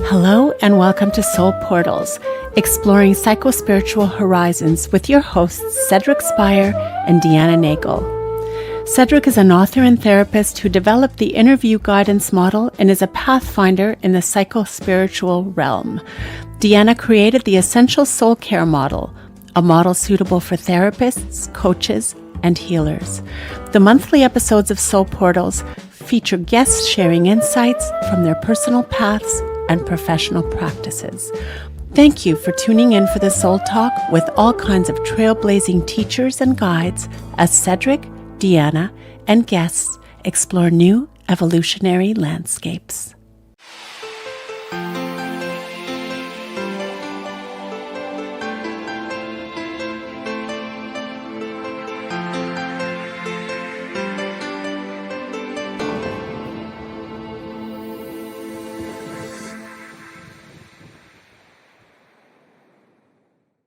Hello and welcome to Soul Portals, exploring psychospiritual horizons with your hosts Cedric Spire and Deanna Nagel. Cedric is an author and therapist who developed the interview guidance model and is a pathfinder in the psychospiritual realm. Deanna created the Essential Soul Care model, a model suitable for therapists, coaches, and healers. The monthly episodes of Soul Portals feature guests sharing insights from their personal paths and professional practices. Thank you for tuning in for the Soul Talk with all kinds of trailblazing teachers and guides as Cedric, Deanna, and guests explore new evolutionary landscapes.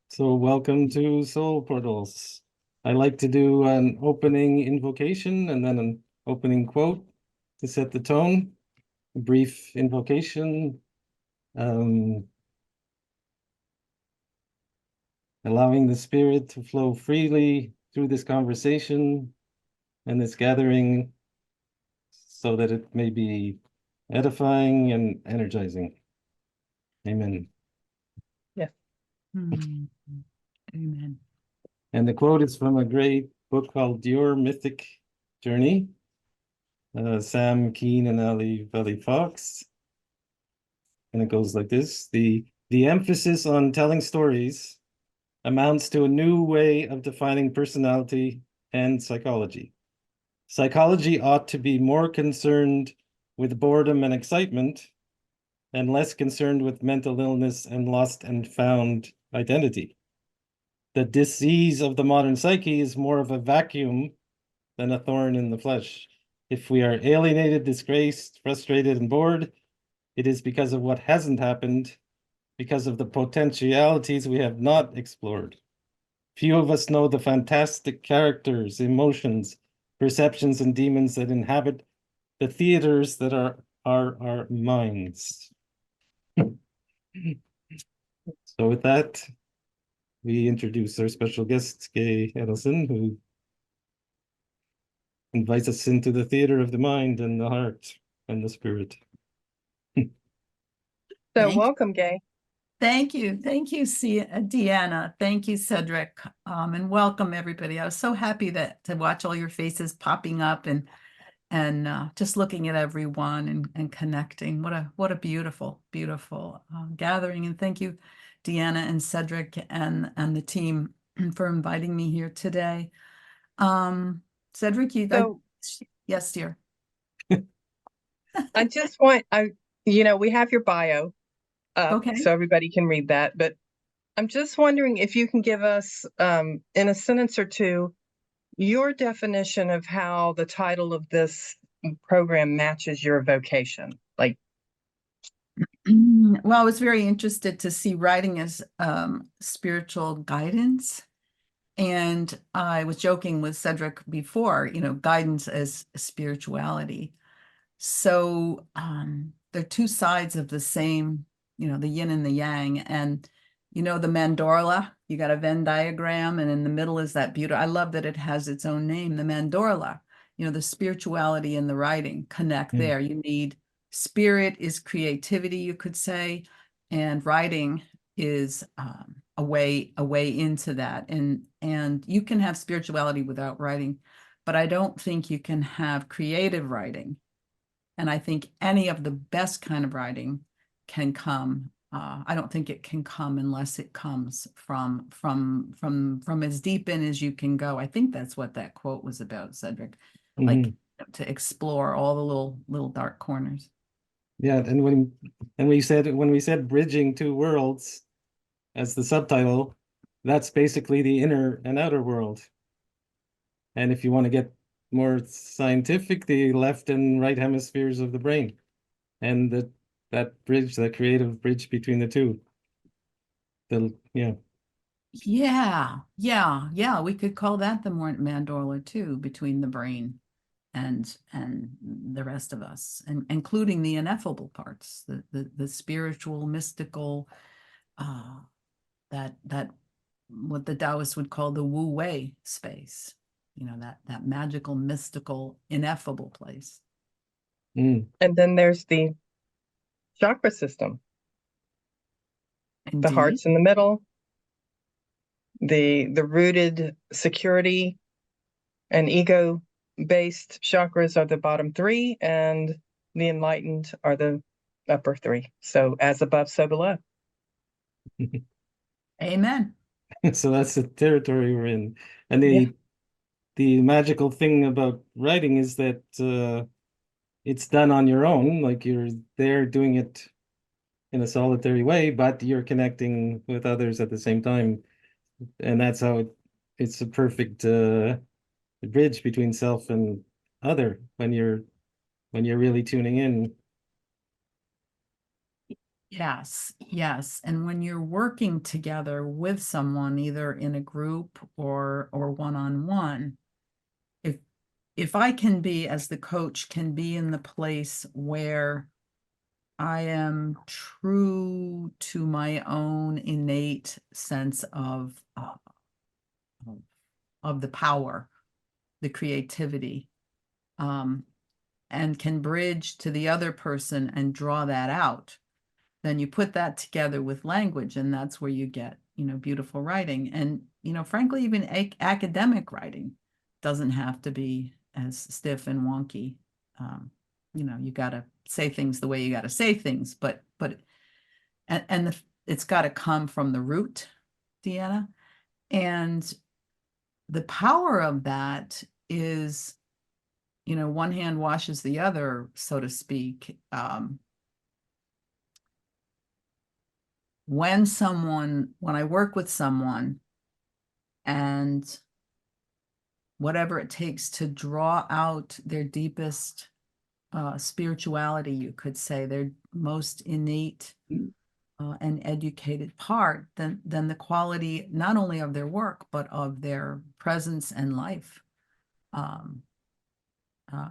So welcome to Soul Portals. I like to do an opening invocation and then an opening quote to set the tone, a brief invocation, allowing the spirit to flow freely through this conversation and this gathering so that it may be edifying and energizing. Amen. Yeah. Amen. And the quote is from a great book called Your Mythic Journey, Sam Keen and Ali Valley Fox. And it goes like this: the emphasis on telling stories amounts to a new way of defining personality and psychology. Psychology ought to be more concerned with boredom and excitement and less concerned with mental illness and lost and found identity. The disease of the modern psyche is more of a vacuum than a thorn in the flesh. If we are alienated, disgraced, frustrated, and bored, it is because of what hasn't happened, because of the potentialities we have not explored. Few of us know the fantastic characters, emotions, perceptions, and demons that inhabit the theaters that are our minds. So with that, we introduce our special guest, Gay Edelman, who invites us into the theater of the mind and the heart and the spirit. So welcome, Gay. Thank you, Deanna. Thank you, Cedric, and welcome everybody. I was so happy to watch all your faces popping up and just looking at everyone and connecting. What a beautiful gathering. And thank you, Deanna and Cedric and the team for inviting me here today. Cedric, yes, dear. I just want, we have your bio up, Okay. so everybody can read that, but I'm just wondering if you can give us, in a sentence or two, your definition of how the title of this program matches your vocation. Well, I was very interested to see writing as spiritual guidance. And I was joking with Cedric before, guidance as spirituality. So they're two sides of the same, the yin and the yang. And, the mandorla, you got a Venn diagram, and in the middle is that beautiful, I love that it has its own name, the mandorla, the spirituality and the writing connect there. You need spirit is creativity, you could say, and writing is a way into that. And you can have spirituality without writing, but I don't think you can have creative writing. And I think any of the best kind of writing can come. I don't think it can come unless it comes from as deep in as you can go. I think that's what that quote was about, Cedric. Like to explore all the little dark corners. Yeah, and when we said bridging two worlds as the subtitle, that's basically the inner and outer world. And if you want to get more scientific, the left and right hemispheres of the brain, and that bridge, that creative bridge between the two. Yeah. We could call that the more mandorla too, between the brain and the rest of us, and including the ineffable parts, the spiritual, mystical, that what the Taoists would call the Wu Wei space, that magical, mystical, ineffable place. Mm. And then there's the chakra system, the Indeed. heart's in the middle, the rooted security and ego-based chakras are the bottom three, and the enlightened are the upper three. So as above, so below. Amen. So that's the territory we're in. And the magical thing about writing is that it's done on your own, like you're there doing it in a solitary way, but you're connecting with others at the same time. And that's how it's a perfect bridge between self and other when you're really tuning in. Yes, yes. And when you're working together with someone, either in a group or one-on-one, if I can be, as the coach, can be in the place where I am true to my own innate sense of the power, the creativity, and can bridge to the other person and draw that out, then you put that together with language, and that's where you get, beautiful writing. And, frankly, even academic writing doesn't have to be as stiff and wonky. You got to say things the way you got to say things, but it's got to come from the root, Deanna. And the power of that is, one hand washes the other, so to speak. When I work with someone, and whatever it takes to draw out their deepest spirituality, you could say, their most innate and educated part, then the quality not only of their work, but of their presence and life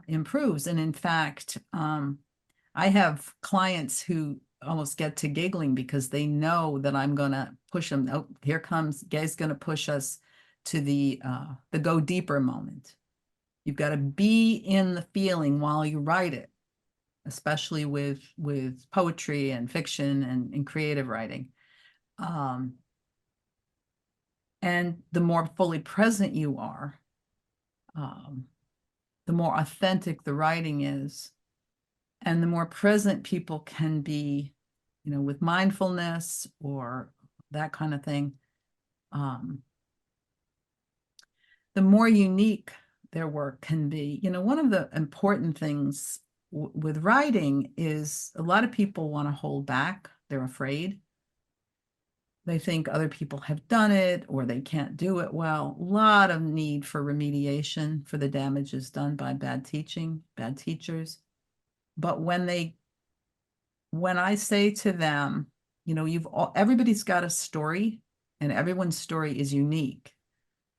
improves. And in fact, I have clients who almost get to giggling because they know that I'm going to push them. Oh, here comes Gay's going to push us to the go deeper moment. You've got to be in the feeling while you write it, especially with poetry and fiction and creative writing. And the more fully present you are, the more authentic the writing is, and the more present people can be, with mindfulness or that kind of thing, the more unique their work can be. One of the important things with writing is a lot of people want to hold back. They're afraid. They think other people have done it or they can't do it well. A lot of need for remediation for the damages done by bad teaching, bad teachers. But when I say to them, everybody's got a story, and everyone's story is unique,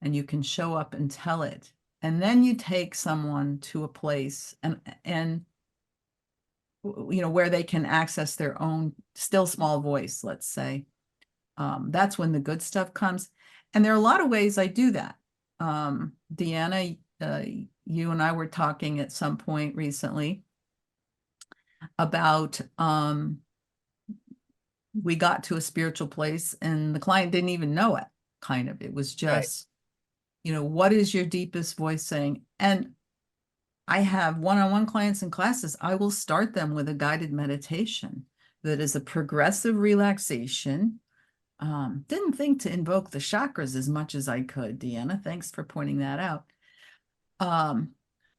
and you can show up and tell it. And then you take someone to a place and where they can access their own still small voice, let's say. That's when the good stuff comes. And there are a lot of ways I do that. Deanna, you and I were talking at some point recently about we got to a spiritual place and the client didn't even know it, kind of. It was just, what is your deepest voice saying? And I have one-on-one clients in classes. I will start them with a guided meditation that is a progressive relaxation. Didn't think to invoke the chakras as much as I could, Deanna. Thanks for pointing that out.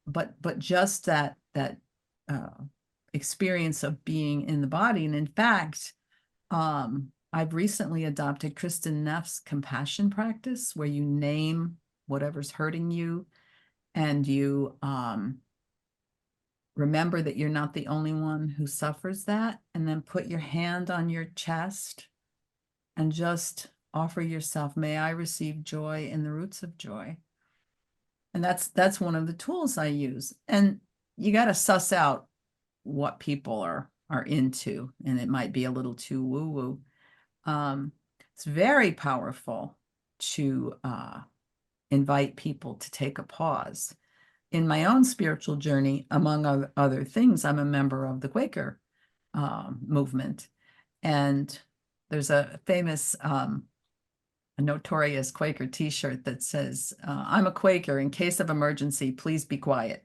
But just that experience of being in the body. And in fact, I've recently adopted Kristen Neff's compassion practice, where you name whatever's hurting you, and you remember that you're not the only one who suffers that, and then put your hand on your chest and just offer yourself, may I receive joy in the roots of joy. And that's one of the tools I use. And you got to suss out what people are into, and it might be a little too woo-woo. It's very powerful to invite people to take a pause. In my own spiritual journey, among other things, I'm a member of the Quaker movement. And there's a famous, a notorious Quaker t-shirt that says, I'm a Quaker, in case of emergency, please be quiet.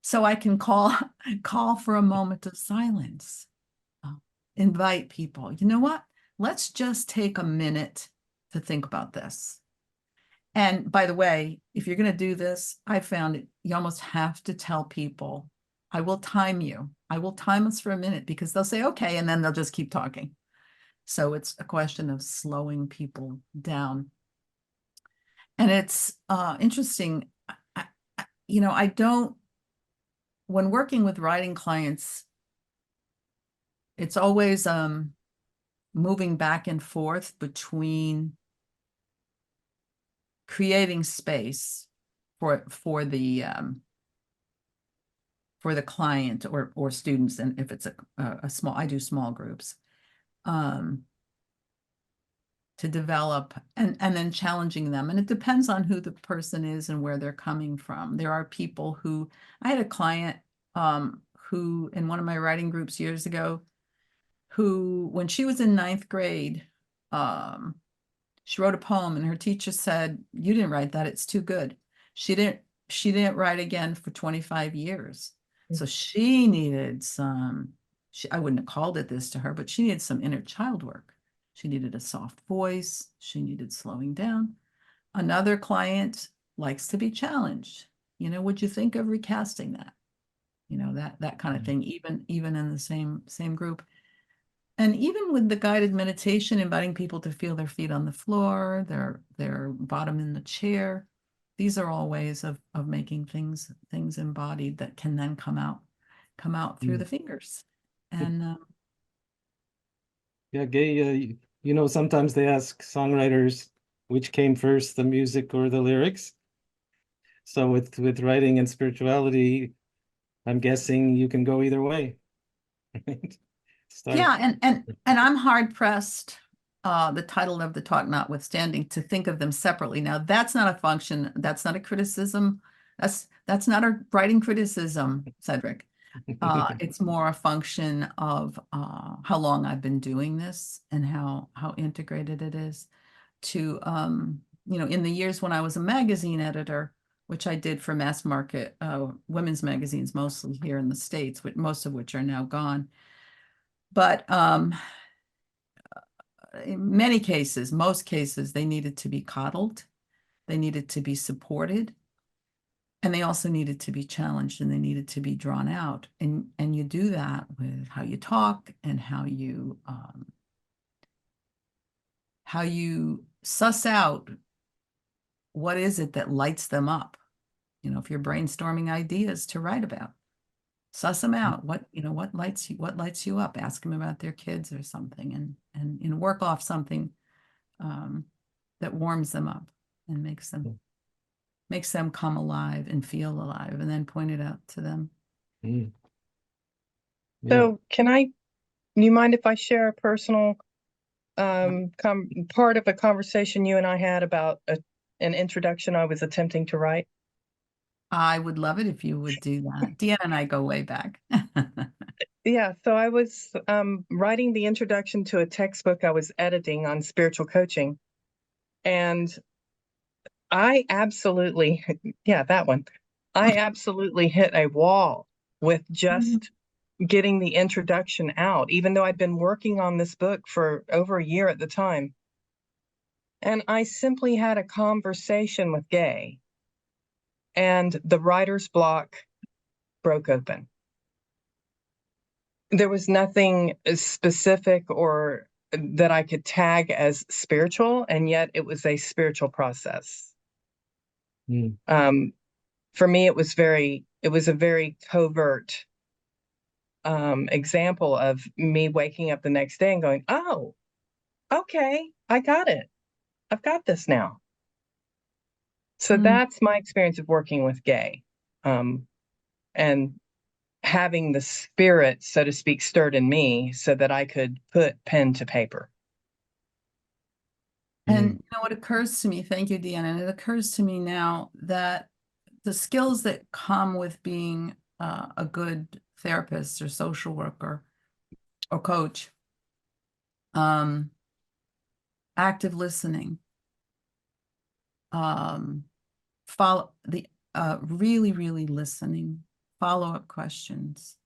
So I can call for a moment of silence, invite people, you know what? Let's just take a minute to think about this. And by the way, if you're going to do this, I found it, you almost have to tell people, I will time you. I will time us for a minute, because they'll say, okay, and then they'll just keep talking. So it's a question of slowing people down. And it's interesting. I don't, when working with writing clients, it's always moving back and forth between creating space for the client or students, and if it's a small, I do small groups, to develop and then challenging them. And it depends on who the person is and where they're coming from. There are people who, I had a client who in one of my writing groups years ago, who, when she was in 9th grade, she wrote a poem and her teacher said, you didn't write that, it's too good. She didn't write again for 25 years. So she needed some, I wouldn't have called it this to her, but she needed some inner child work. She needed a soft voice. She needed slowing down. Another client likes to be challenged. Would you think of recasting that? That kind of thing, even in the same group. And even with the guided meditation, inviting people to feel their feet on the floor, their bottom in the chair. These are all ways of making things embodied that can then come out through the fingers. And yeah, Gay, sometimes they ask songwriters which came first, the music or the lyrics. So with writing and spirituality, I'm guessing you can go either way. Right? Yeah, and I'm hard pressed, the title of the talk notwithstanding, to think of them separately. Now, that's not a function, that's not a criticism, that's not a writing criticism, Cedric. It's more a function of how long I've been doing this and how integrated it is to, in the years when I was a magazine editor, which I did for mass market women's magazines, mostly here in the States, most of which are now gone. But in many cases, most cases, they needed to be coddled. They needed to be supported. And they also needed to be challenged, and they needed to be drawn out. And you do that with how you talk and how you suss out what is it that lights them up. If you're brainstorming ideas to write about, suss them out. What lights you up? Ask them about their kids or something, and work off something that warms them up and makes them come alive and feel alive, and then point it out to them. Yeah. So you mind if I share a personal part of a conversation you and I had about an introduction I was attempting to write? I would love it if you would do that. Deanna and I go way back. Yeah, so I was writing the introduction to a textbook I was editing on spiritual coaching. And I absolutely, that one. I absolutely hit a wall with just getting the introduction out, even though I'd been working on this book for over a year at the time. And I simply had a conversation with Gay, and the writer's block broke open. There was nothing specific or that I could tag as spiritual, and yet it was a spiritual process. For me, it was a very covert example of me waking up the next day and going, oh, okay, I got it. I've got this now. So that's my experience of working with Gay, and having the spirit, so to speak, stirred in me so that I could put pen to paper. And you know what occurs to me, thank you, Deanna, and it occurs to me now that the skills that come with being a good therapist or social worker or coach, active listening, follow the really, really listening, follow-up questions,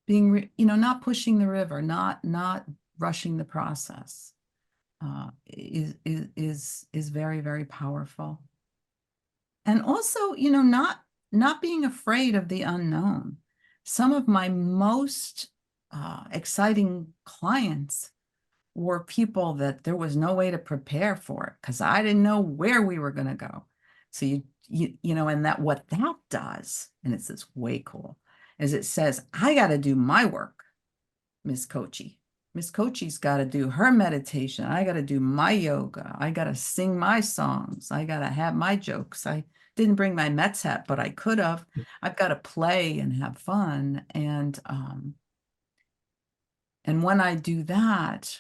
being, not pushing the river, not rushing the process, is very, very powerful. And also, not being afraid of the unknown. Some of my most exciting clients were people that there was no way to prepare for it because I didn't know where we were going to go. So and that what that does, and it's this way cool, is it says, I got to do my work, Miss Coachy. Miss Coachy's got to do her meditation. I got to do my yoga. I got to sing my songs. I got to have my jokes. I didn't bring my Mets hat, but I could have. I've got to play and have fun. And when I do that,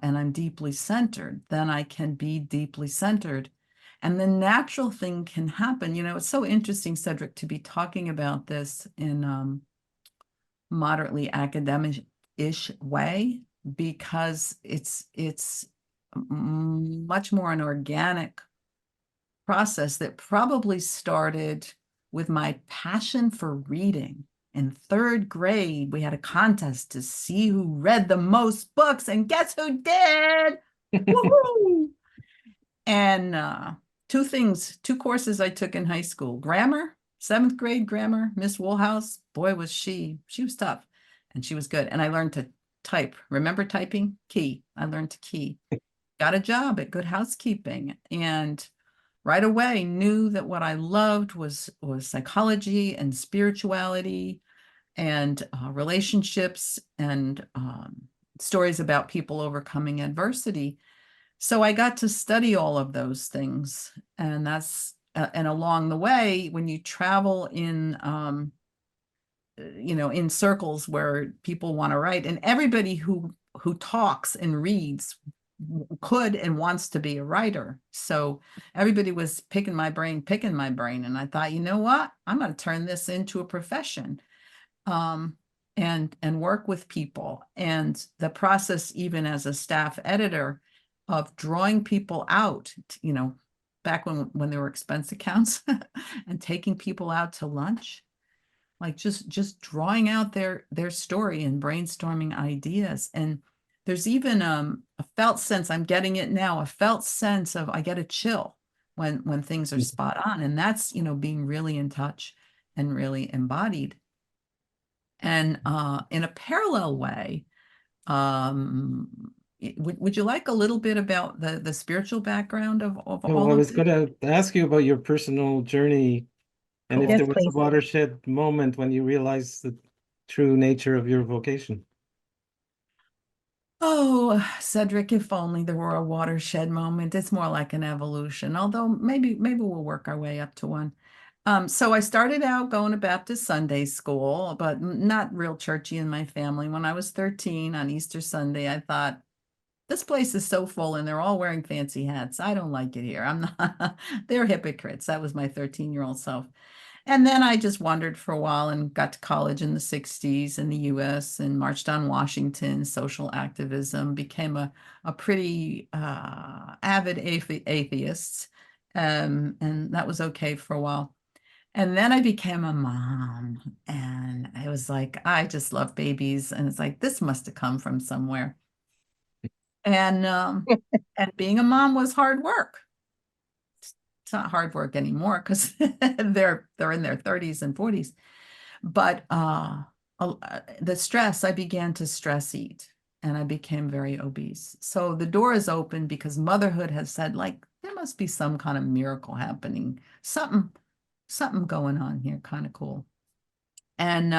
and I'm deeply centered, then I can be deeply centered. And the natural thing can happen. It's so interesting, Cedric, to be talking about this in moderately academic-ish way, because it's much more an organic process that probably started with my passion for reading. In third grade, we had a contest to see who read the most books, and guess who did? Woohoo! And two courses I took in high school: grammar, 7th grade grammar. Miss Woolhouse, boy, was she was tough, and she was good. And I learned to type. Remember typing? Key. I learned to key. Got a job at Good Housekeeping, and right away knew that what I loved was psychology and spirituality and relationships and stories about people overcoming adversity. So I got to study all of those things. And that's, and along the way, when you travel in circles where people want to write, and everybody who talks and reads could and wants to be a writer. So everybody was picking my brain. And I thought, you know what? I'm going to turn this into a profession. And work with people. And the process, even as a staff editor, of drawing people out, back when there were expense accounts and taking people out to lunch, like just drawing out their story and brainstorming ideas. And there's even a felt sense, I'm getting it now, a felt sense of, I get a chill when things are spot on. And that's, being really in touch and really embodied. And in a parallel way, would you like a little bit about the spiritual background of all I of was this? going to ask you about your personal journey, and if Yes, there was a please. watershed moment when you realized the true nature of your vocation. Oh, Cedric, if only there were a watershed moment. It's more like an evolution, although maybe we'll work our way up to one. So I started out going to Baptist Sunday school, but not real churchy in my family. When I was 13 on Easter Sunday, I thought, this place is so full and they're all wearing fancy hats. I don't like it here. I'm not, they're hypocrites. That was my 13-year-old self. And then I just wandered for a while and got to college in the 60s in the US and marched on Washington, social activism, became a pretty avid atheist. And that was okay for a while. And then I became a mom, and I was like, I just love babies. And it's like, this must have come from somewhere. And being a mom was hard work. It's not hard work anymore because they're in their 30s and 40s. But the stress, I began to stress eat, and I became very obese. So the door is open because motherhood has said, like, there must be some kind of miracle happening, something going on here, kind of cool. And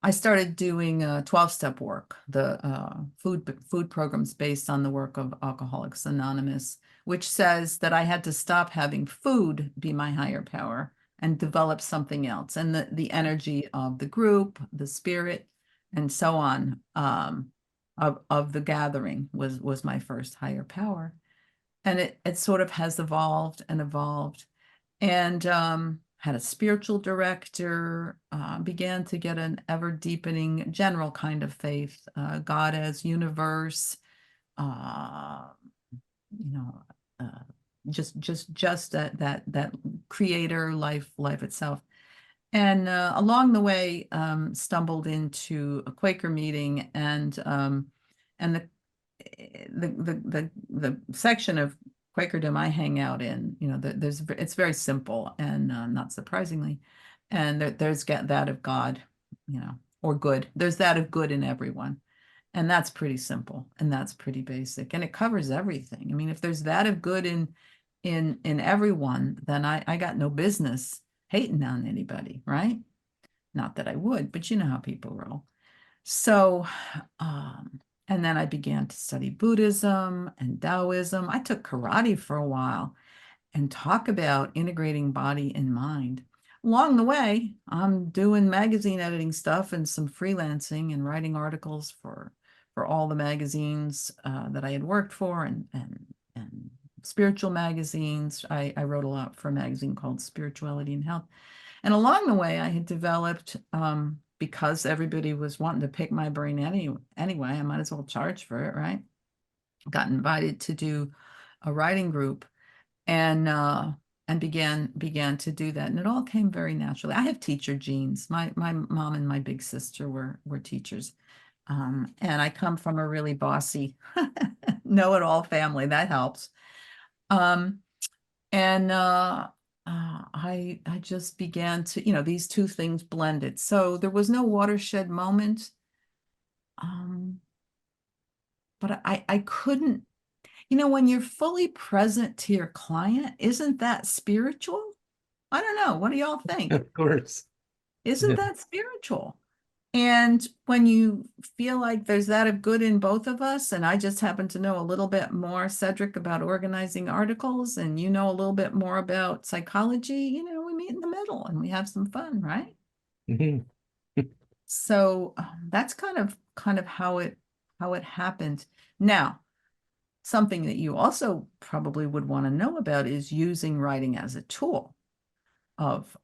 I started doing 12-step work, the food programs based on the work of Alcoholics Anonymous, which says that I had to stop having food be my higher power and develop something else. And the energy of the group, the spirit, and so on, of the gathering was my first higher power. And it sort of has evolved and evolved. And had a spiritual director, began to get an ever deepening general kind of faith, God as universe, you know, just that creator life itself. And along the way, stumbled into a Quaker meeting, and the section of Quakerdom I hang out in, you know, it's very simple, and not surprisingly, and there's that of God, you know, or good. There's that of good in everyone, and that's pretty simple, and that's pretty basic, and it covers everything. I mean, if there's that of good in everyone, then I got no business hating on anybody, right? Not that I would, but you know how people roll. So, and then I began to study Buddhism and Taoism. I took karate for a while and talk about integrating body and mind. Along the way, I'm doing magazine editing stuff and some freelancing and writing articles for all the magazines that I had worked for, and spiritual magazines. I wrote a lot for a magazine called Spirituality and Health. And along the way, I had developed, because everybody was wanting to pick my brain anyway, I might as well charge for it, right? Got invited to do a writing group, and began to do that. And it all came very naturally. I have teacher genes. My mom and my big sister were teachers. And I come from a really bossy, know-it-all family. That helps. I just began to, you know, these two things blended. So there was no watershed moment. But I couldn't, you know, when you're fully present to your client, isn't that spiritual? I don't know. What do y'all think? Of course. Isn't Yeah. that spiritual? And when you feel like there's that of good in both of us, and I just happen to know a little bit more, Cedric, about organizing articles, and you know a little bit more about psychology, you know, we meet in the middle and we have some fun, right? Mhm. So that's kind of how it happened. Now, something that you also probably would want to know about is using writing as a tool of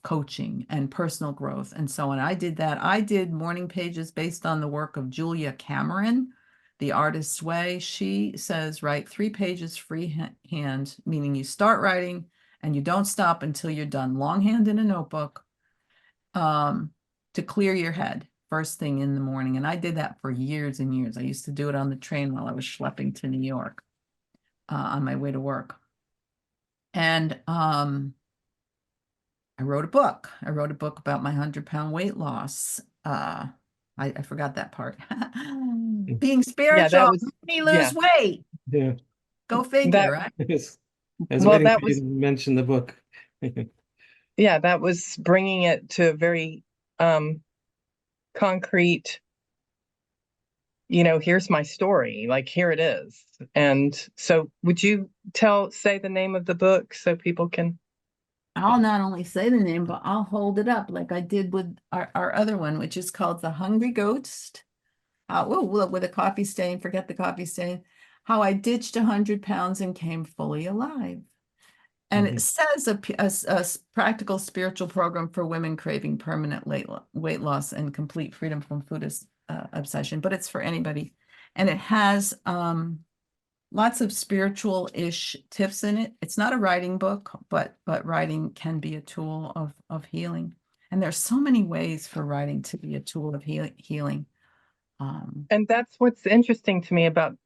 coaching and personal growth and so on. I did that. I did morning pages based on the work of Julia Cameron, The Artist's Way. She says, write 3 pages freehand, meaning you start writing and you don't stop until you're done, longhand in a notebook, to clear your head first thing in the morning. And I did that for years and years. I used to do it on the train while I was schlepping to New York, on my way to work. And I wrote a book. I wrote a book about my 100-pound weight loss. I forgot that part. Being spiritual, was, me lose weight. Yeah. Go figure, that, right? Yes. I was well, waiting that for you was, to mention the book. yeah, that was bringing it to a very concrete, you know, here's my story, like here it is. And so would you say the name of the book so people can? I'll not only say the name, but I'll hold it up like I did with our other one, which is called The Hungry Ghost. With a coffee stain, forget the coffee stain. How I ditched 100 pounds and came fully alive. And it says a practical spiritual program for women craving permanent weight loss and complete freedom from food obsession, but it's for anybody. And it has lots of spiritual-ish tips in it. It's not a writing book, but writing can be a tool of healing. And there's so many ways for writing to be a tool of healing. And that's what's interesting to me about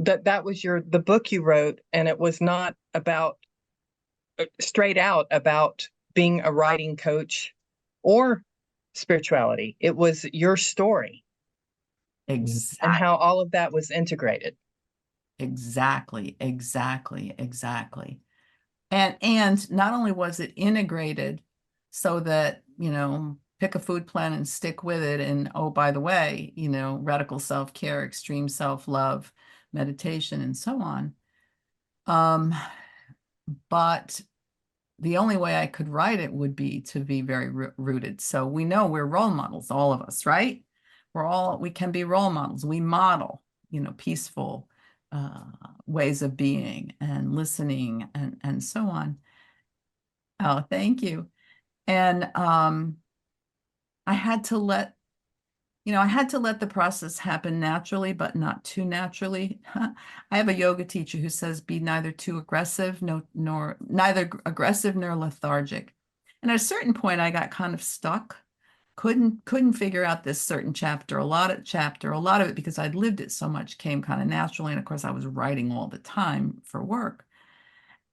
that was the book you wrote, and it was not about straight out about being a writing coach or spirituality. It was your story. Exactly. And how all of that was integrated. Exactly. And not only was it integrated, so that, pick a food plan and stick with it. And oh, by the way, radical self-care, extreme self-love, meditation, and so on. But the only way I could write it would be to be very rooted. So we know we're role models, all of us, right? We can be role models. We model, peaceful ways of being and listening and so on. Oh, thank you. And I had to let the process happen naturally, but not too naturally. I have a yoga teacher who says, be neither too aggressive, neither aggressive nor lethargic. And at a certain point, I got kind of stuck. Couldn't figure out this certain chapter. A lot of it, because I'd lived it so much, came kind of naturally. And of course, I was writing all the time for work.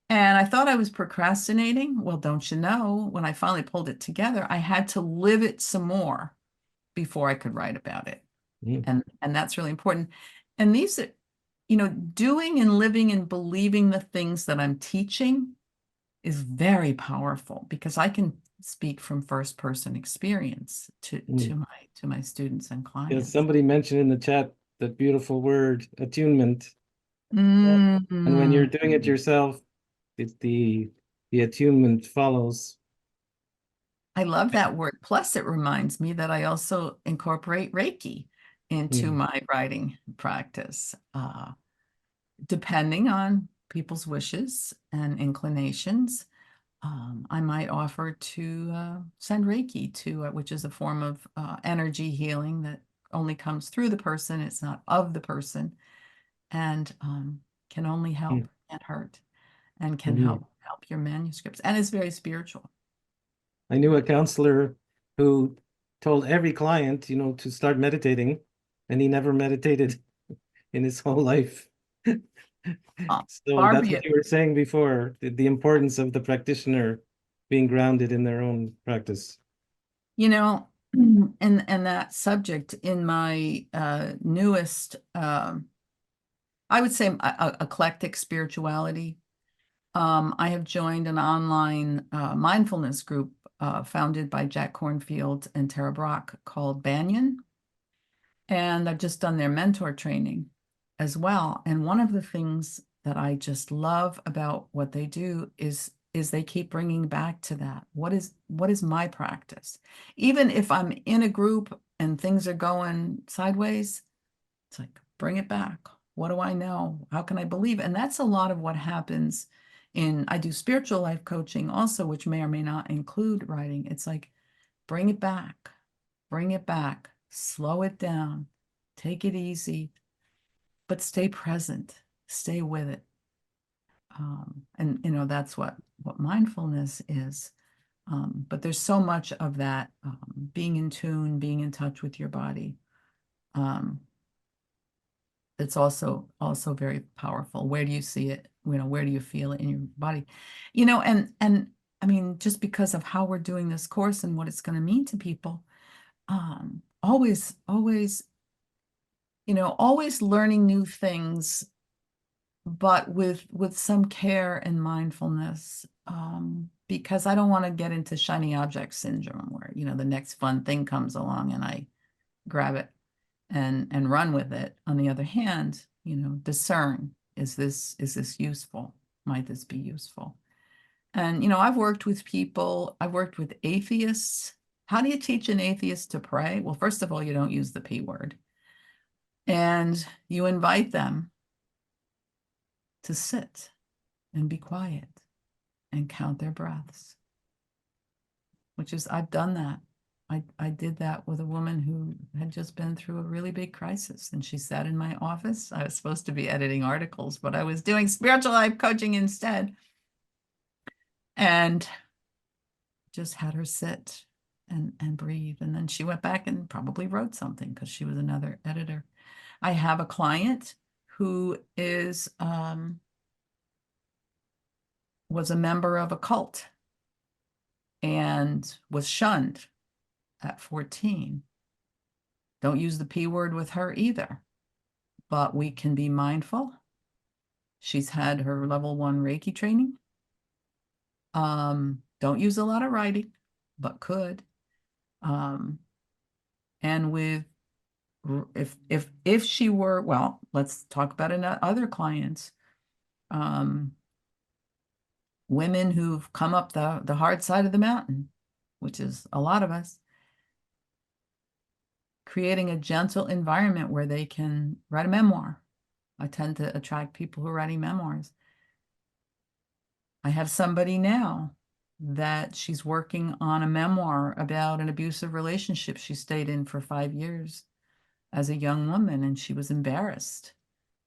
And I thought I was procrastinating. Well, don't you know, when I finally pulled it together, I had to live it some more before I could write about it. And that's really important. And these are, doing and living and believing the things that I'm teaching is very powerful, because I can speak from first person experience to my students and clients. Yeah, somebody mentioned in the chat that beautiful word, attunement. Mm. And when you're doing it yourself, the attunement follows. I love that word. Plus, it reminds me that I also incorporate Reiki into my writing practice, depending on people's wishes and inclinations. I might offer to send Reiki to, which is a form of energy healing that only comes through the person. It's not of the person, and can only help, can't hurt, and can help your manuscripts, and it's very spiritual. I knew a counselor who told every client, to start meditating, and he never meditated in his whole life. So that's what you were saying before, the importance of the practitioner being grounded in their own practice. And that subject in my newest, I would say, eclectic spirituality. I have joined an online mindfulness group founded by Jack Kornfield and Tara Brach called Banyan. And I've just done their mentor training as well. And one of the things that I just love about what they do is they keep bringing back to that. What is my practice? Even if I'm in a group and things are going sideways, it's like, bring it back. What do I know? How can I believe? And that's a lot of what happens I do spiritual life coaching also, which may or may not include writing. It's like, bring it back, slow it down, take it easy, but stay present, stay with it. And that's what mindfulness is. But there's so much of that, being in tune, being in touch with your body. It's also very powerful. Where do you see it? Where do you feel it in your body? And I mean, just because of how we're doing this course and what it's going to mean to people, always learning new things, but with some care and mindfulness, because I don't want to get into shiny object syndrome where, the next fun thing comes along and I grab it and run with it. On the other hand, discern, is this useful? Might this be useful? And, I've worked with people, I've worked with atheists. How do you teach an atheist to pray? Well, first of all, you don't use the P word. And you invite them to sit and be quiet and count their breaths, I've done that. I did that with a woman who had just been through a really big crisis, and she sat in my office. I was supposed to be editing articles, but I was doing spiritual life coaching instead, and just had her sit and breathe. And then she went back and probably wrote something because she was another editor. I have a client who was a member of a cult and was shunned at 14. Don't use the P word with her either, but we can be mindful. She's had her level 1 Reiki training. Don't use a lot of writing, but could. And with if she were, well, let's talk about other clients. Women who've come up the hard side of the mountain, which is a lot of us, creating a gentle environment where they can write a memoir. I tend to attract people who are writing memoirs. I have somebody now that she's working on a memoir about an abusive relationship she stayed in for 5 years as a young woman, and she was embarrassed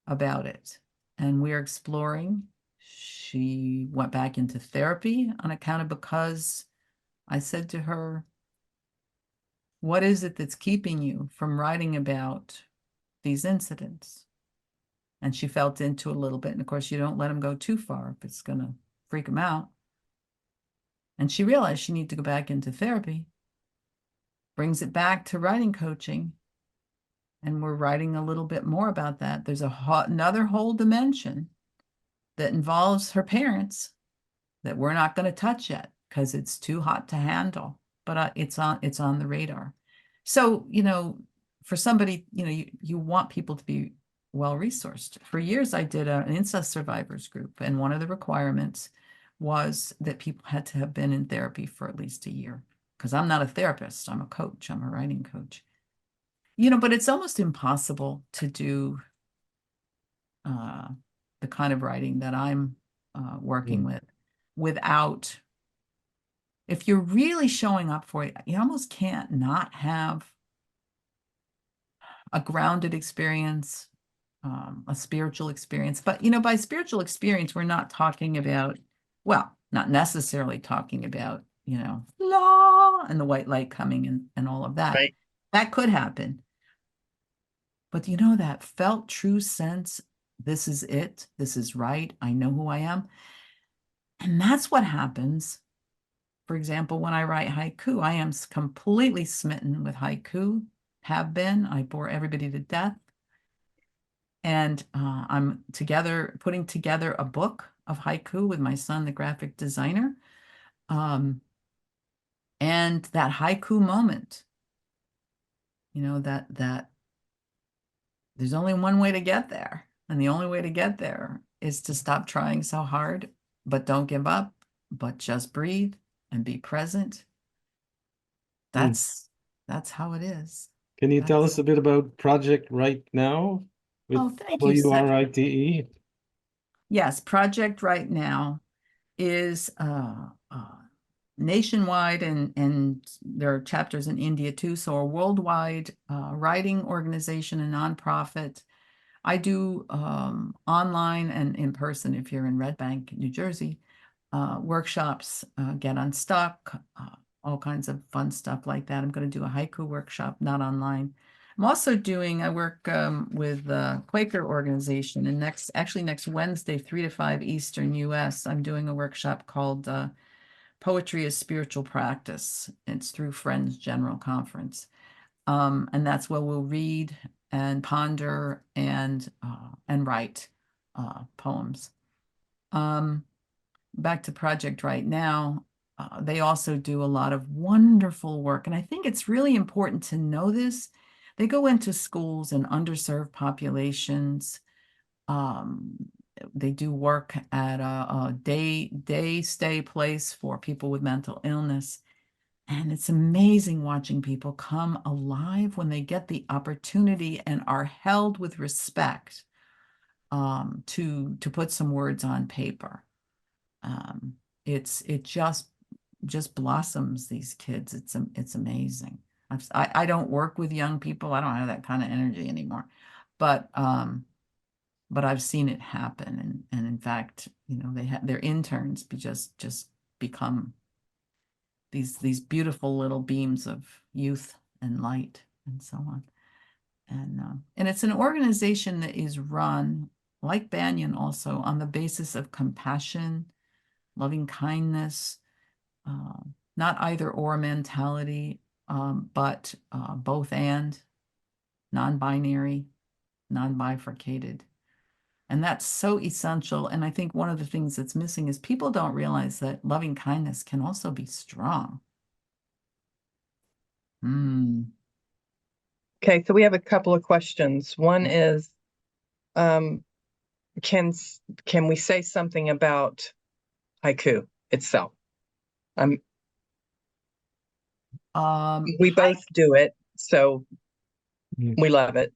about it. And we're exploring. She went back into therapy on account of, because I said to her, what is it that's keeping you from writing about these incidents? And she felt into it a little bit. And of course, you don't let them go too far if it's going to freak them out. And she realized she needed to go back into therapy, brings it back to writing coaching. And we're writing a little bit more about that. There's another whole dimension that involves her parents that we're not going to touch yet because it's too hot to handle, but it's on the radar. So, for somebody, you want people to be well-resourced. For years, I did an incest survivors group, and one of the requirements was that people had to have been in therapy for at least a year, because I'm not a therapist, I'm a coach, I'm a writing coach. But it's almost impossible to do the kind of writing that I'm working with without, if you're really showing up for it, you almost can't not have a grounded experience, a spiritual experience. But, by spiritual experience, we're not talking about, well, not necessarily talking about, la, and the white light coming and all of that. Right. That could happen. But that felt true sense, this is it, this is right, I know who I am. And that's what happens. For example, when I write haiku, I am completely smitten with haiku, have been. I bore everybody to death. And I'm putting together a book of haiku with my son, the graphic designer. And that haiku moment, that there's only one way to get there. And the only way to get there is to stop trying so hard, but don't give up, but just breathe and be present. That's how it is. Can you tell us a bit about Project Right Now with thank you, WRITE? Yes, Project Right Now is nationwide, and there are chapters in India too, so a worldwide writing organization and nonprofit. I do online and in person if you're in Red Bank, New Jersey, workshops, get unstuck, all kinds of fun stuff like that. I'm going to do a haiku workshop, not online. I'm also I work with the Quaker organization, and next Wednesday, 3 to 5 Eastern US, I'm doing a workshop called Poetry as Spiritual Practice. It's through Friends General Conference. And that's where we'll read and ponder and write poems. Back to Project Right Now, they also do a lot of wonderful work. And I think it's really important to know this. They go into schools and underserved populations. They do work at a day stay place for people with mental illness. And it's amazing watching people come alive when they get the opportunity and are held with respect to put some words on paper. It just blossoms, these kids. It's amazing. I don't work with young people. I don't have that kind of energy anymore, but I've seen it happen. And in fact, they have their interns just become these beautiful little beams of youth and light and so on. And it's an organization that is run, like Banyan, also on the basis of compassion, loving kindness, not either or mentality, but both and, non-binary, non-bifurcated. And that's so essential. And I think one of the things that's missing is people don't realize that loving kindness can also be strong. Okay, so we have a couple of questions. One is, can we say something about haiku itself? We both do it, so we love it.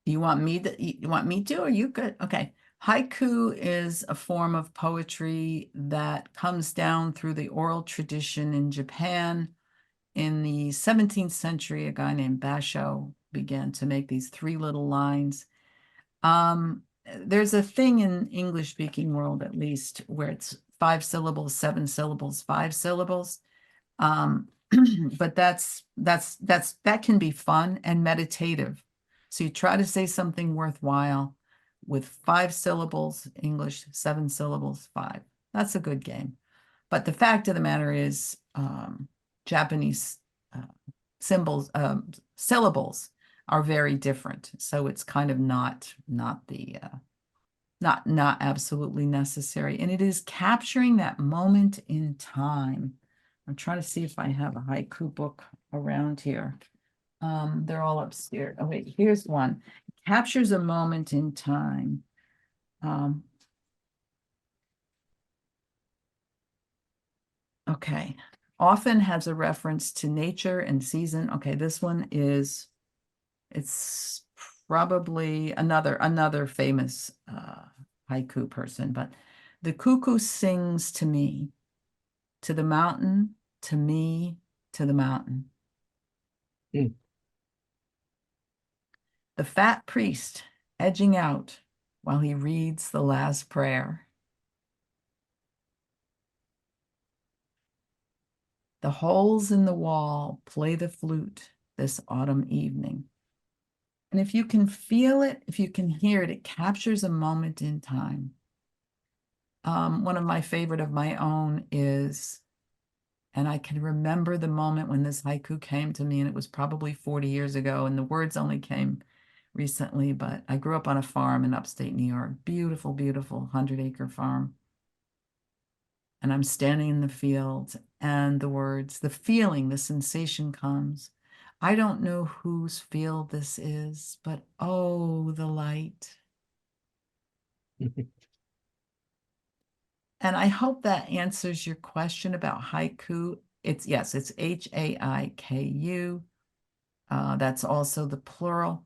You want me to, or you could? Okay. Haiku is a form of poetry that comes down through the oral tradition in Japan. In the 17th century, a guy named Basho began to make these 3 little lines. There's a thing in English-speaking world, at least, where it's 5 syllables, 7 syllables, 5 syllables. But that can be fun and meditative. So you try to say something worthwhile with 5 syllables, English, 7 syllables, 5. That's a good game. But the fact of the matter is, Japanese syllables are very different. So it's kind of not absolutely necessary. And it is capturing that moment in time. I'm trying to see if I have a haiku book around here. They're all upstairs. Oh, wait, here's one. It captures a moment in time. Okay. Often has a reference to nature and season. Okay, this one is, it's probably another famous haiku person, but the cuckoo sings to me, to the mountain, to me, to the mountain. The fat priest edging out while he reads the last prayer. The holes in the wall play the flute this autumn evening. And if you can feel it, if you can hear it, it captures a moment in time. One of my favorite of my own is, and I can remember the moment when this haiku came to me, and it was probably 40 years ago, and the words only came recently, but I grew up on a farm in upstate New York, beautiful, beautiful 100-acre farm. And I'm standing in the field, and the words, the feeling, the sensation comes. I don't know whose field this is, but oh, the light. And I hope that answers your question about haiku. It's Haiku. That's also the plural.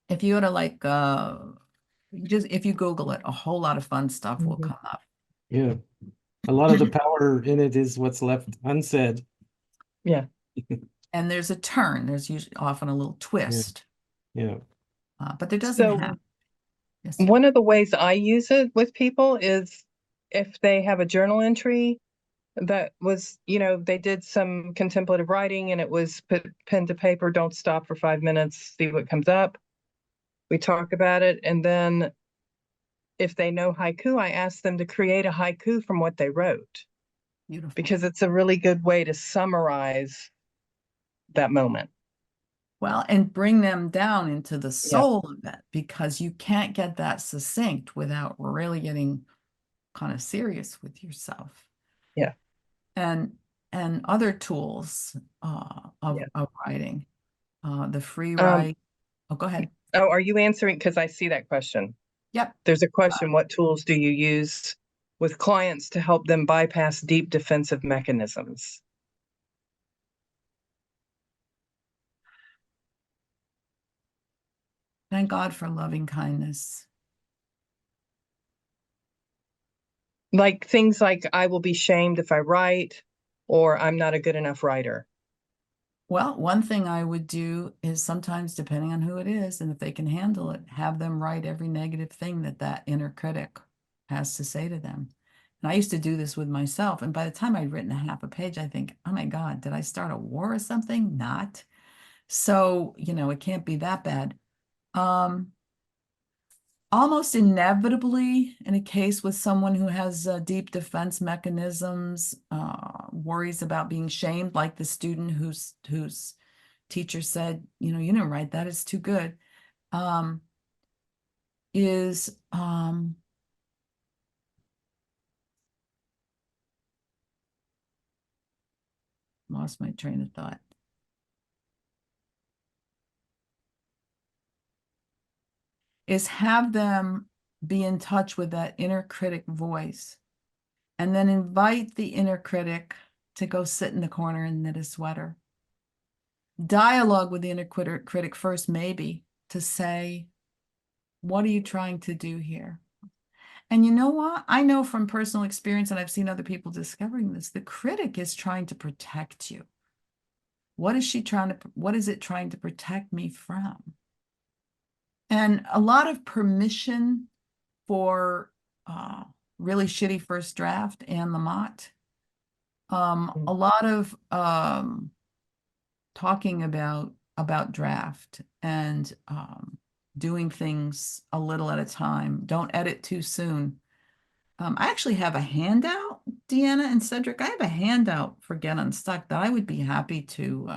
If you go to if you Google it, a whole lot of fun stuff will come up. Yeah. A lot of the power in it is what's left unsaid. Yeah. And there's a turn. There's usually often a little twist. Yeah. But there doesn't have. Yes, one of the ways I use it with people is if they have a journal entry that was, they did some contemplative writing and it was put pen to paper, don't stop for 5 minutes, see what comes up. We talk about it. And then if they know haiku, I ask them to create a haiku from what they wrote. Beautiful. Because it's a really good way to summarize that moment. Well, and bring them down into the soul of it, because you can't get that succinct without really getting kind of serious with yourself. Yeah. And other tools of writing, the free write. Oh, go ahead. Oh, are you answering? Because I see that question. Yep. There's a question, what tools do you use with clients to help them bypass deep defensive mechanisms? Thank God for loving kindness. Like things like, I will be shamed if I write, or I'm not a good enough writer. Well, one thing I would do is sometimes, depending on who it is, and if they can handle it, have them write every negative thing that inner critic has to say to them. And I used to do this with myself. And by the time I'd written a half a page, I think, oh my God, did I start a war or something? Not. So, it can't be that bad. Almost inevitably, in a case with someone who has deep defense mechanisms, worries about being shamed, like the student whose teacher said, you didn't write that, it's too good, is lost my train of thought. Is have them be in touch with that inner critic voice, and then invite the inner critic to go sit in the corner and knit a sweater. Dialogue with the inner critic first, maybe, to say, what are you trying to do here? And you know what? I know from personal experience, and I've seen other people discovering this, the critic is trying to protect you. What is it trying to protect me from? And a lot of permission for really shitty first draft and the mott. A lot of talking about draft and doing things a little at a time. Don't edit too soon. I actually have a handout, Deanna and Cedric. I have a handout for Get Unstuck that I would be happy to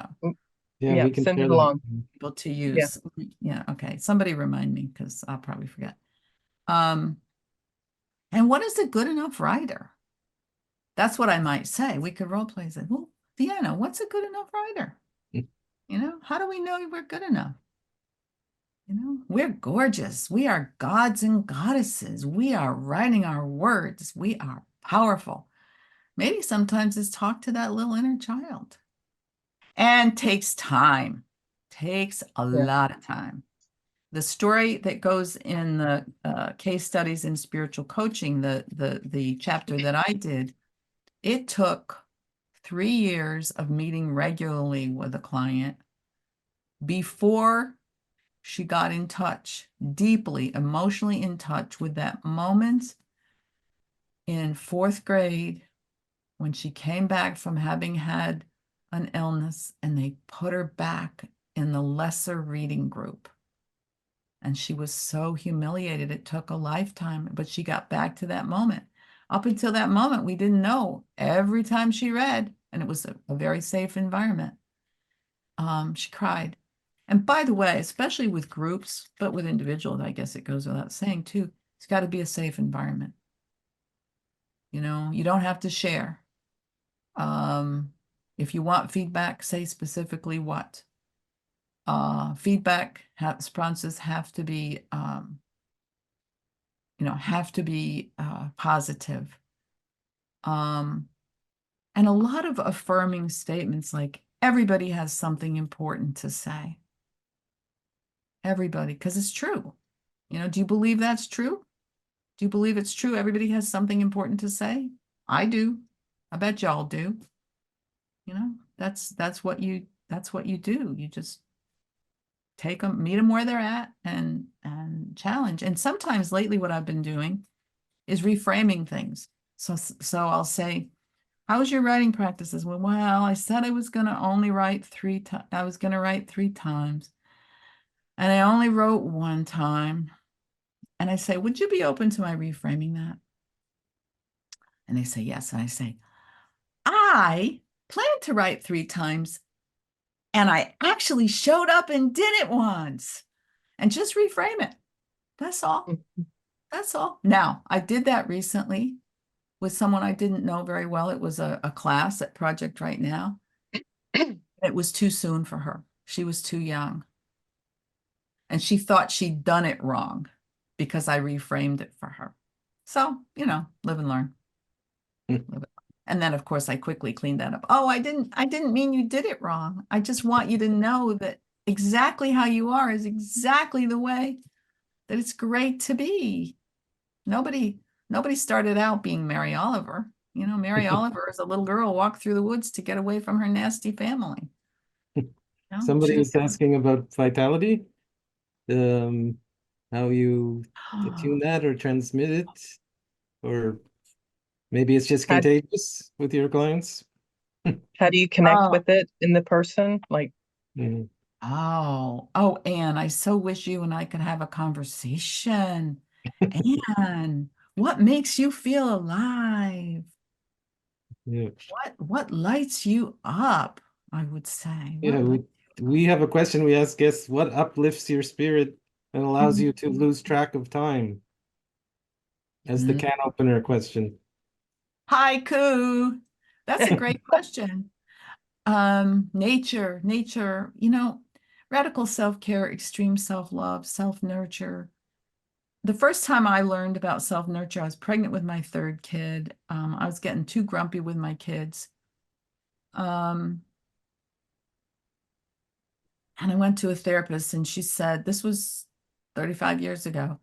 Yeah, we can send share it that. along. people to use. Yeah, okay. Somebody remind me because I'll probably forget. And what is a good enough writer? That's what I might say. We could role play. Say, well, Deanna, what's a good enough writer? You know, how do we know we're good enough? You know, we're gorgeous. We are gods and goddesses. We are writing our words. We are powerful. Maybe sometimes it's talk to that little inner child. And takes time. Takes a lot of time. The story that goes in the case studies in spiritual coaching, the chapter that I did, it took 3 years of meeting regularly with a client before she got in touch, deeply emotionally in touch with that moment in 4th grade when she came back from having had an illness and they put her back in the lesser reading group. And she was so humiliated. It took a lifetime, but she got back to that moment. Up until that moment, we didn't know. Every time she read, and it was a very safe environment, she cried. And by the way, especially with groups, but with individuals, I guess it goes without saying too, it's got to be a safe environment. You know, you don't have to share. If you want feedback, say specifically what. Feedback responses have to be, positive. And a lot of affirming statements like everybody has something important to say. Everybody, because it's true. You know, do you believe that's true? Do you believe it's true? Everybody has something important to say? I do. I bet y'all do. You know, that's what you do. You just take them, meet them where they're at and challenge. And sometimes lately what I've been doing is reframing things. So I'll say, how was your writing practices? Well, I said I was going to only write 3 times. I was going to write 3 times. And I only wrote 1 time. And I say, would you be open to my reframing that? And they say, yes. And I say, I plan to write 3 times. And I actually showed up and did it once. And just reframe it. That's all. That's all. Now, I did that recently with someone I didn't know very well. It was a class at Project Right Now. It was too soon for her. She was too young. And she thought she'd done it wrong because I reframed it for her. So, you know, live and learn. And then, of course, I quickly cleaned that up. Oh, I didn't mean you did it wrong. I just want you to know that exactly how you are is exactly the way that it's great to be. Nobody started out being Mary Oliver. You know, Mary Oliver is a little girl walked through the woods to get away from her nasty family. No, Somebody is asking about vitality, how you attune that or transmit it, or maybe it's just contagious with your clients. How do you connect with it in the person? Like, Oh, Anne, I so wish you and I could have a conversation. Anne, what makes you feel alive? Yeah. What lights you up, I would say. Yeah, we have a question we ask guests: what uplifts your spirit and allows you to lose track of time? As the can opener question. Haiku. That's a great question. Nature, radical self-care, extreme self-love, self-nurture. The first time I learned about self-nurture, I was pregnant with my third kid. I was getting too grumpy with my kids. And I went to a therapist and she said, this was 35 years ago.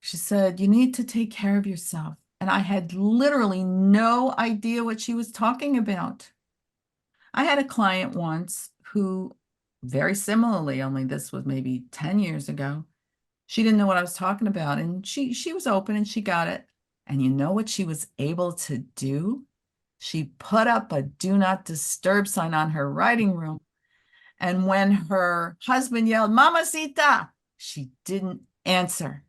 She said, you need to take care of yourself. And I had literally no idea what she was talking about. I had a client once who, very similarly, only this was maybe 10 years ago, she didn't know what I was talking about. And she was open and she got it. And you know what she was able to do? She put up a do not disturb sign on her writing room. And when her husband yelled, Mamacita, she didn't answer.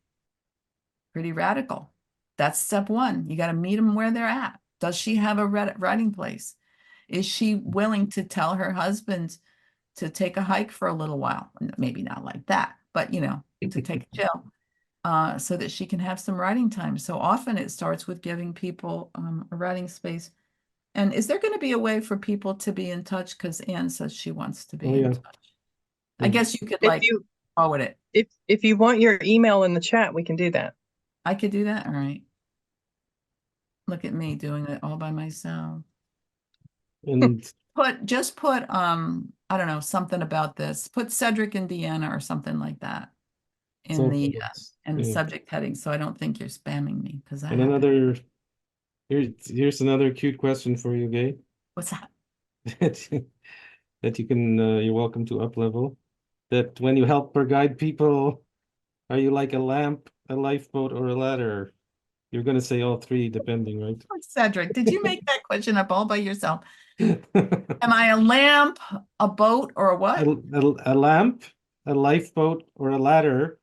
Pretty radical. That's step one. You got to meet them where they're at. Does she have a writing place? Is she willing to tell her husband to take a hike for a little while? Maybe not like that, but to take a chill, so that she can have some writing time. So often it starts with giving people a writing space. And is there going to be a way for people to be in touch? Because Anne says she wants to be in touch. I guess you could If you forward it. if you want your email in the chat, we can do that. I could do that. All right. Look at me doing it all by myself. And Just put I don't know, something about this. Put Cedric and Deanna or something like that in the subject heading, so I don't think you're spamming me because I and here's another cute question for you, Gay. What's that? That you can you're welcome to up level. That when you help or guide people, are you like a lamp, a lifeboat, or a ladder? You're gonna say all three, depending, right? Cedric, did you make that question up all by yourself? Am I a lamp, a boat, or a what? A lamp, a lifeboat, or a ladder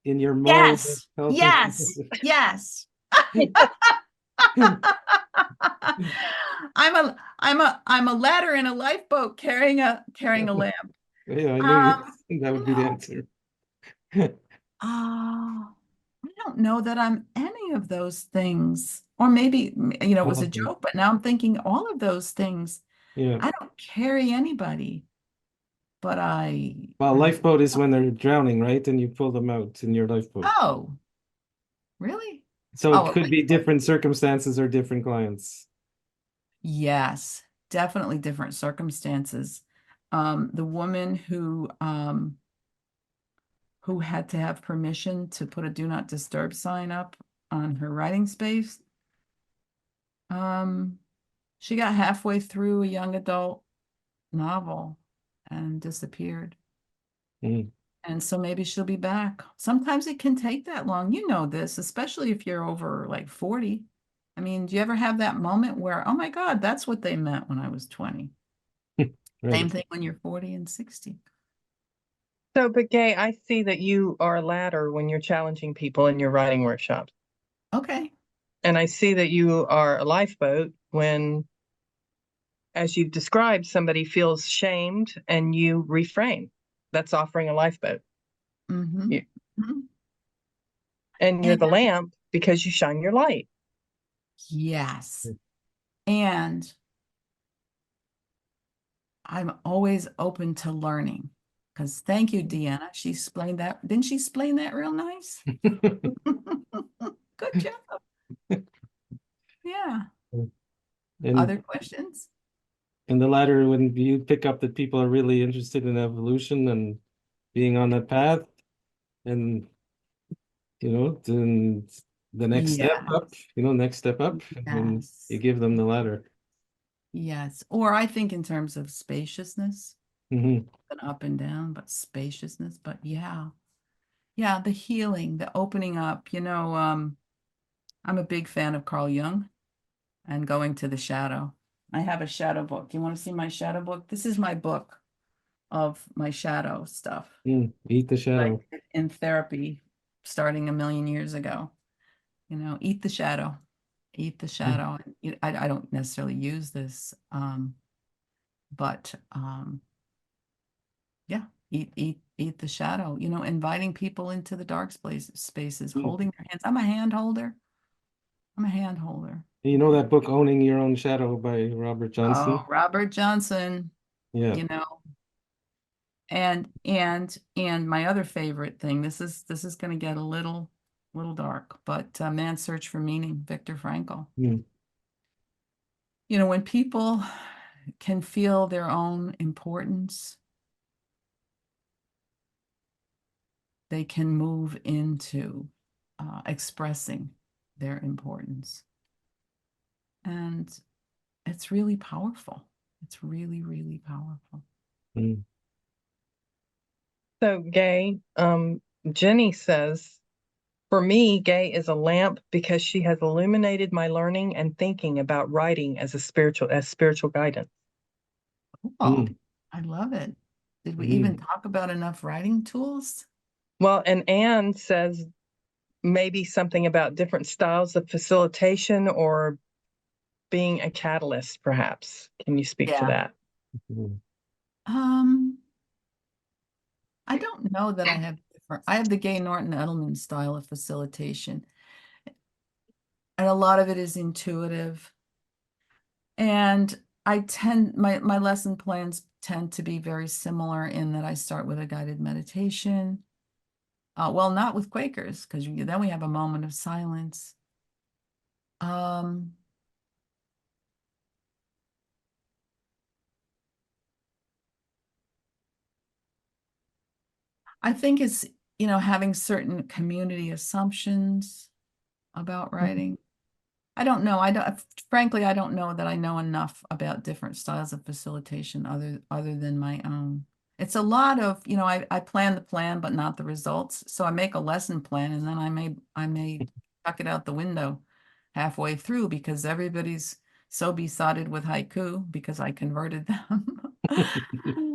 in your mode. Yes, yes, yes. I'm a ladder in a lifeboat carrying a lamp. Yeah, I knew that would be the answer. I don't know that I'm any of those things. Or maybe, it was a joke, but now I'm thinking all of those things. Yeah. I don't carry anybody, but Well, lifeboat is when they're drowning, right? And you pull them out in your lifeboat. Oh, really? So it could be different circumstances or different clients. Yes, definitely different circumstances. The woman who had to have permission to put a do not disturb sign up on her writing space. She got halfway through a young adult novel and disappeared. And so maybe she'll be back. Sometimes it can take that long. You know this, especially if you're over like 40. I mean, do you ever have that moment where, oh my God, that's what they meant when I was 20? Right. Same thing when you're 40 and 60. So, but Gay, I see that you are a ladder when you're challenging people in your writing workshops. Okay. And I see that you are a lifeboat when, as you've described, somebody feels shamed and you reframe. That's offering a lifeboat. Mm-hmm. And you're the lamp because you shine your light. Yes. And I'm always open to learning. Because thank you, Deanna. She explained that. Didn't she explain that real nice? Good job. Yeah. Other questions? And the latter, when you pick up that people are really interested in evolution and being on that path, and then the next step up, and you give them the ladder. Yes. Or I think in terms of spaciousness, and up and down, but spaciousness. But yeah, the healing, the opening up. I'm a big fan of Carl Jung and going to the shadow. I have a shadow book. You want to see my shadow book? This is my book of my shadow stuff. Eat the shadow. In therapy, starting a million years ago. Eat the shadow. Eat the shadow. I don't necessarily use this, but yeah, eat the shadow. Inviting people into the dark spaces, holding their hands. I'm a hand holder. You know that book, Owning Your Own Shadow by Robert Johnson? Oh, Robert Johnson, Yeah. you know, and my other favorite thing, this is going to get a little dark, but Man's Search for Meaning, Viktor Frankl. Mm. You know, when people can feel their own importance, they can move into expressing their importance. And it's really powerful. It's really, really powerful. Mm. So Gay, Jenny says, for me, Gay is a lamp because she has illuminated my learning and thinking about writing as spiritual guidance. Oh, Mm. I love it. Did we Mm. even talk about enough writing tools? Well, and Anne says maybe something about different styles of facilitation or being a catalyst, perhaps. Can you speak to that? Mm. I don't know that I have different. I have the Gay Edelman style of facilitation, and a lot of it is intuitive. And my lesson plans tend to be very similar in that I start with a guided meditation. Well, not with Quakers, because then we have a moment of silence. I think it's, having certain community assumptions about writing. I don't know. Frankly, I don't know that I know enough about different styles of facilitation other than my own. It's a lot of, I plan the plan, but not the results. So I make a lesson plan and then I may chuck it out the window halfway through because everybody's so besotted with haiku because I converted them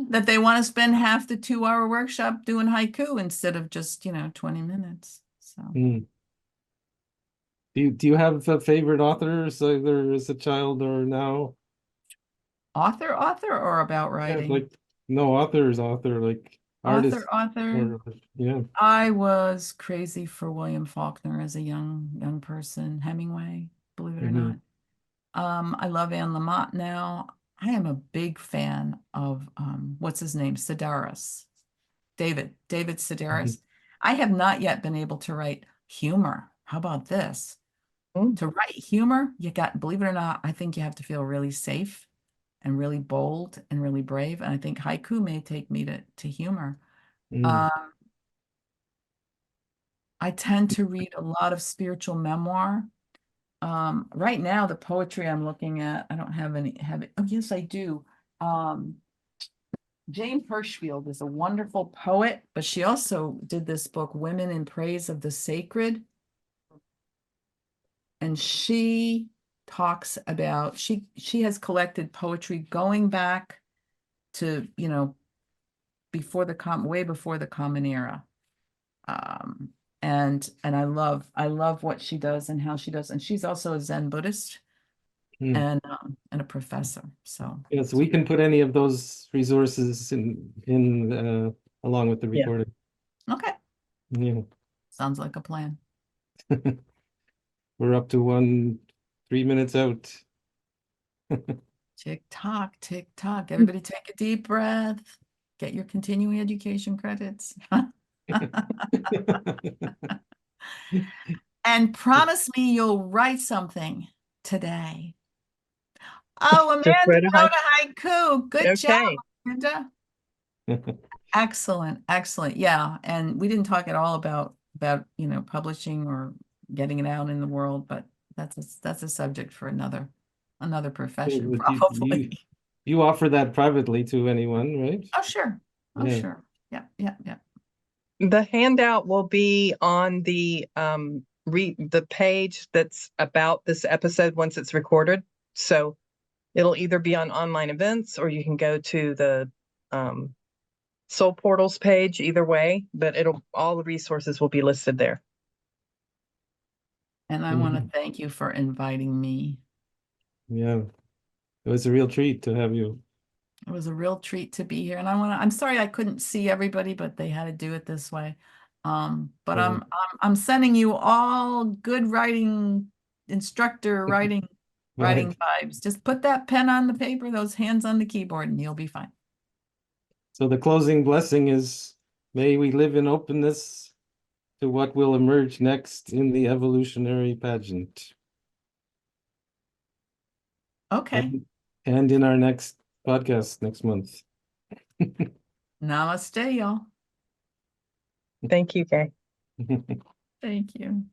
that they want to spend half the 2-hour workshop doing haiku instead of just, 20 minutes. So. Mm. Do you have a favorite authors either as a child or now? Author or about Yeah, writing? like no, author is author, like artist Author. or yeah. I was crazy for William Faulkner as a young person, Hemingway, believe it or Mhm. not. I love Anne Lamott now. I am a big fan of what's his name? Sedaris. David Sedaris. Mhm. I have not yet been able to write humor. How about this? Mm. To write humor, believe it or not, I think you have to feel really safe and really bold and really brave. And I think haiku may take me to humor. Mm. Um, I tend to read a lot of spiritual memoir. Right now, the poetry I'm looking at, I don't have it. Oh, yes, I do. Jane Hirschfield is a wonderful poet, but she also did this book, Women in Praise of the Sacred. And she talks about, she has collected poetry going back to, way before the Common Era. And I love what she does and how she does. And she's also a Zen Buddhist Mm. and a professor. So Yes, we can put any of those resources in along with the Yeah. recording. okay, Yeah. sounds like a plan. We're up to 3 minutes out. Tick tock, tick tock. Everybody take a deep breath. Get your continuing education credits. And promise me you'll write something today. Oh, Amanda Just read a wrote a haiku. Good job, Okay. Amanda. Excellent, excellent. Yeah, and we didn't talk at all about publishing or getting it out in the world, but that's a subject for another profession, But probably. you offer that privately to anyone, right? Oh, sure. Oh, Yeah. sure. Yeah, yeah, yeah. The handout will be on the page that's about this episode once it's recorded. So it'll either be on online events or you can go to the Soul Portals page, either way, but all the resources will be listed there. And I want to thank you for inviting me. Yeah. It was a real treat to have you. It was a real treat to be here. And I'm sorry I couldn't see everybody, but they had to do it this way. But Yeah. I'm sending you all good writing writing writing vibes. Just put that pen on the paper, those hands on the keyboard, and you'll be fine. So the closing blessing is, may we live in openness to what will emerge next in the evolutionary pageant. Okay. And in our next podcast next month. Namaste, y'all. Thank you, Gay. Thank you.